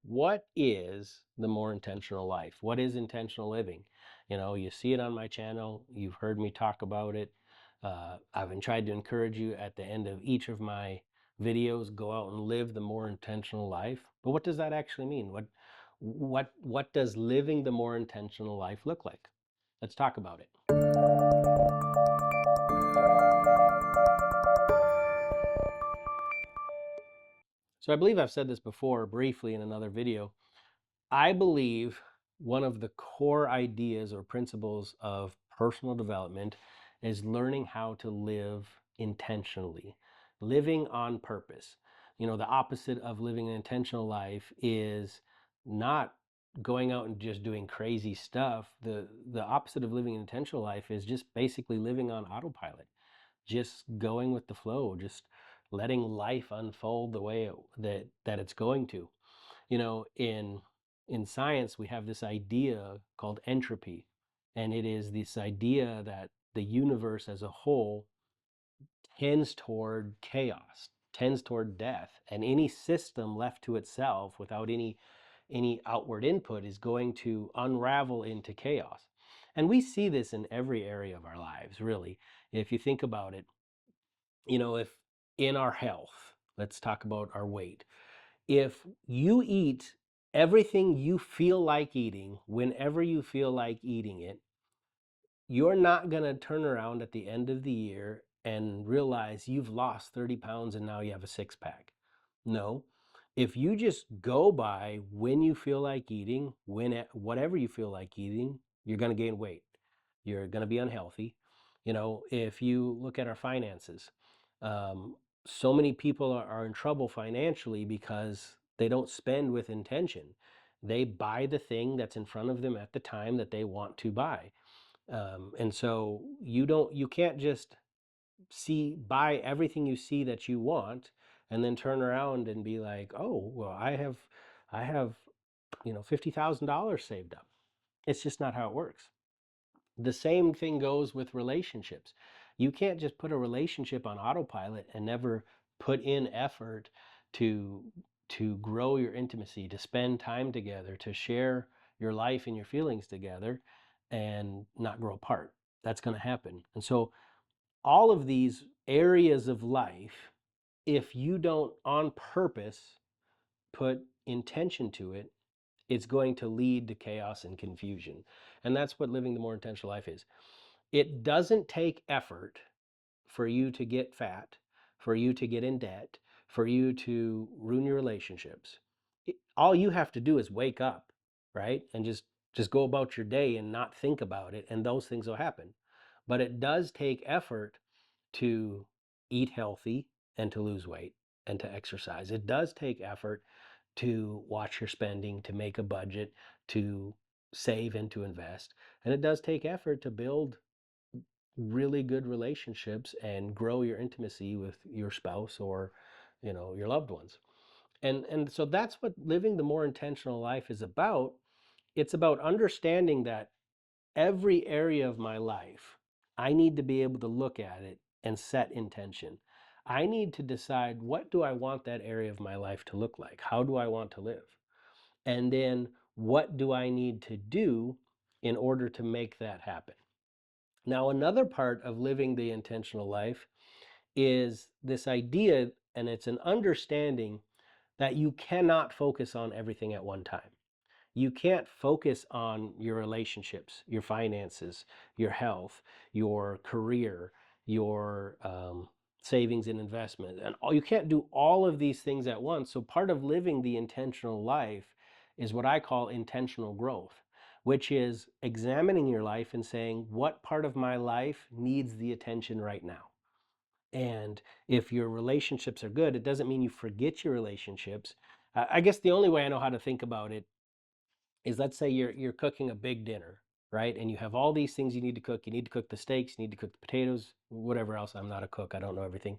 What is the more intentional life? What is intentional living? You see it on my channel. You've heard me talk about it. I've been tried to encourage you at the end of each of my videos, go out and live the more intentional life. But what does that actually mean? What does living the more intentional life look like? Let's talk about it. So I believe I've said this before briefly in another video. I believe one of the core ideas or principles of personal development is learning how to live intentionally, living on purpose. The opposite of living an intentional life is not going out and just doing crazy stuff. The opposite of living an intentional life is just basically living on autopilot, just going with the flow, just letting life unfold the way that it's going to. In science, we have this idea called entropy, and it is this idea that the universe as a whole tends toward chaos, tends toward death, and any system left to itself without any outward input is going to unravel into chaos. And we see this in every area of our lives, really. If you think about it, if in our health, let's talk about our weight. If you eat everything you feel like eating whenever you feel like eating it, you're not going to turn around at the end of the year and realize you've lost 30 pounds and now you have a six pack. No. If you just go by when you feel like eating, whatever you feel like eating, you're going to gain weight. You're going to be unhealthy. If you look at our finances, um, so many people are in trouble financially because they don't spend with intention. They buy the thing that's in front of them at the time that they want to buy. And so you can't just buy everything you see that you want and then turn around and be like, oh, well, I have $50,000 saved up. It's just not how it works. The same thing goes with relationships. You can't just put a relationship on autopilot and never put in effort to to grow your intimacy, to spend time together, to share your life and your feelings together and not grow apart. That's going to happen. And so all of these areas of life, if you don't on purpose put intention to it, it's going to lead to chaos and confusion. And that's what living the more intentional life is. It doesn't take effort for you to get fat, for you to get in debt, for you to ruin your relationships. All you have to do is wake up, right? And just go about your day and not think about it, and those things will happen. But it does take effort to eat healthy and to lose weight and to exercise. It does take effort to watch your spending, to make a budget, to save and to invest. And it does take effort to build really good relationships and grow your intimacy with your spouse or your loved ones. And so that's what living the more intentional life is about. It's about understanding that every area of my life, I need to be able to look at it and set intention. I need to decide, what do I want that area of my life to look like? How do I want to live? And then what do I need to do in order to make that happen? Now, another part of living the intentional life is this idea, and it's an understanding that you cannot focus on everything at one time. You can't focus on your relationships, your finances, your health, your career, your savings and investment. And you can't do all of these things at once. So part of living the intentional life is what I call intentional growth, which is examining your life and saying, what part of my life needs the attention right now? And if your relationships are good, it doesn't mean you forget your relationships. I guess the only way I know how to think about it is, let's say you're cooking a big dinner, right? And you have all these things you need to cook. You need to cook the steaks, you need to cook the potatoes, whatever else. I'm not a cook, I don't know everything.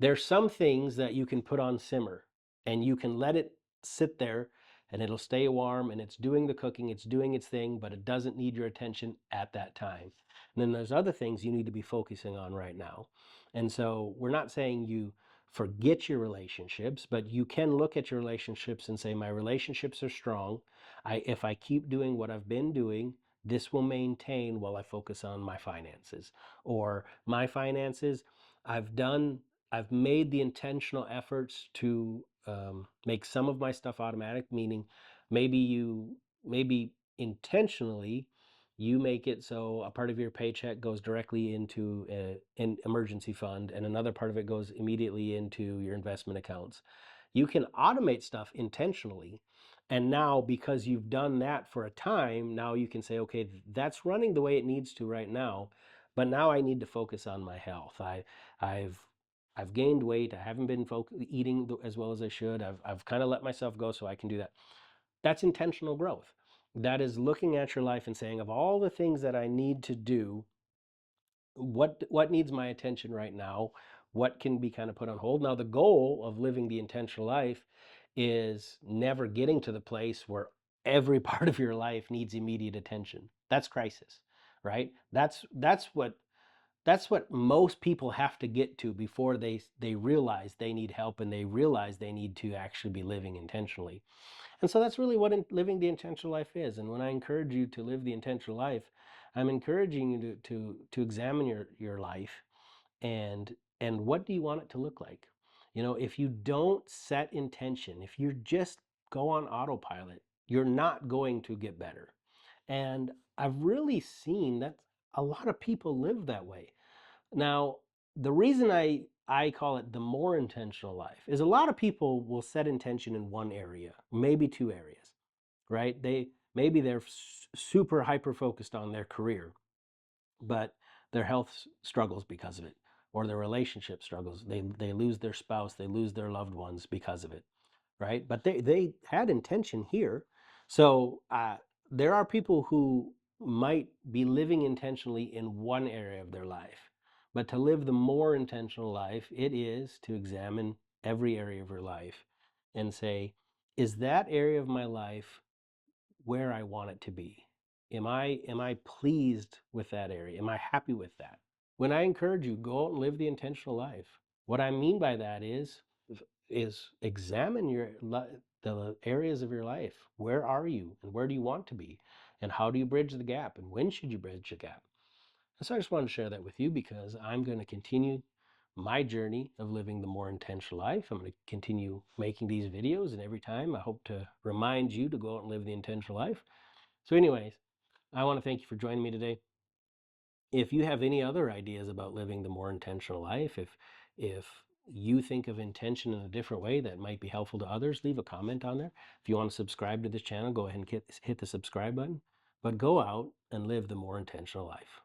There's some things that you can put on simmer and you can let it sit there and it'll stay warm and it's doing the cooking, it's doing its thing, but it doesn't need your attention at that time. And then there's other things you need to be focusing on right now. And so we're not saying you forget your relationships, but you can look at your relationships and say, my relationships are strong. If I keep doing what I've been doing, this will maintain while I focus on my finances. Or my finances, I've done, I've made the intentional efforts to make some of my stuff automatic, meaning maybe intentionally you make it so a part of your paycheck goes directly into an emergency fund and another part of it goes immediately into your investment accounts. You can automate stuff intentionally. And now, because you've done that for a time, now you can say, okay, that's running the way it needs to right now, but now I need to focus on my health. I've I've gained weight. I haven't been eating as well as I should. I've kind of let myself go so I can do that. That's intentional growth. That is looking at your life and saying, of all the things that I need to do, what needs my attention right now? What can be kind of put on hold? Now, the goal of living the intentional life is never getting to the place where every part of your life needs immediate attention. That's crisis, right? That's what most people have to get to before they realize they need help and they realize they need to actually be living intentionally. And so that's really what living the intentional life is. And when I encourage you to live the intentional life, I'm encouraging you to examine your life and what do you want it to look like? If you don't set intention, if you just go on autopilot, you're not going to get better. And I've really seen that a lot of people live that way. Now, the reason I call it the more intentional life is a lot of people will set intention in one area, maybe two areas, right? Maybe they're super hyper focused on their career, but their health struggles because of it, or their relationship struggles. They lose their spouse, they lose their loved ones because of it, right? But they had intention here. So there are people who might be living intentionally in one area of their life. But to live the more intentional life, it is to examine every area of your life and say, is that area of my life where I want it to be? Am I pleased with that area? Am I happy with that? When I encourage you, go out and live the intentional life. What I mean by that is examine the areas of your life. Where are you and where do you want to be? And how do you bridge the gap? And when should you bridge the gap? And so I just wanted to share that with you because I'm going to continue my journey of living the more intentional life. I'm going to continue making these videos, and every time I hope to remind you to go out and live the intentional life. So anyways, I want to thank you for joining me today. If you have any other ideas about living the more intentional life, if you think of intention in a different way that might be helpful to others, leave a comment on there. If you want to subscribe to this channel, go ahead and hit the subscribe button. But go out and live the more intentional life.